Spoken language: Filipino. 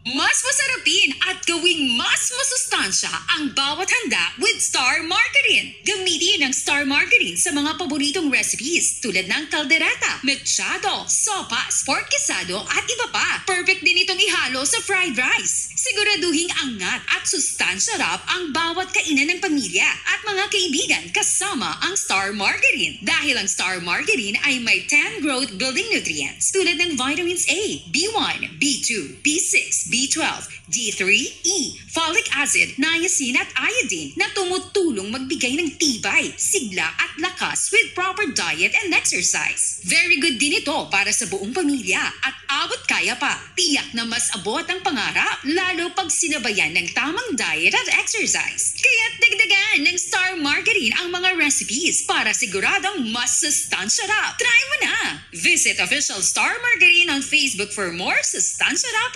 Mas masarapin at gawing mas masustansya ang bawat handa with Star Margarine. Gamitin ang Star Margarine sa mga paboritong recipes tulad ng kaldereta, mechado, sopas, pork quesado at iba pa. Perfect din itong ihalo sa fried rice. Siguraduhing angat at sustansyarap ang bawat kainan ng pamilya at mga kaibigan kasama ang Star Margarine. Dahil ang Star Margarine ay may 10 growth building nutrients tulad ng vitamins A, B1, B2, B6, B12, D3, E, folic acid, niacin at iodine na tumutulong magbigay ng tibay, sigla at lakas with proper diet and exercise. Very good din ito para sa buong pamilya at abot kaya pa. Tiyak na mas abot ang pangarap lalo pag sinabayan ng tamang diet at exercise. Kaya't dagdagan ng Star Margarine ang mga recipes para siguradong mas sustansyarap. Try mo na! Visit official Star Margarine on Facebook for more sustansyarap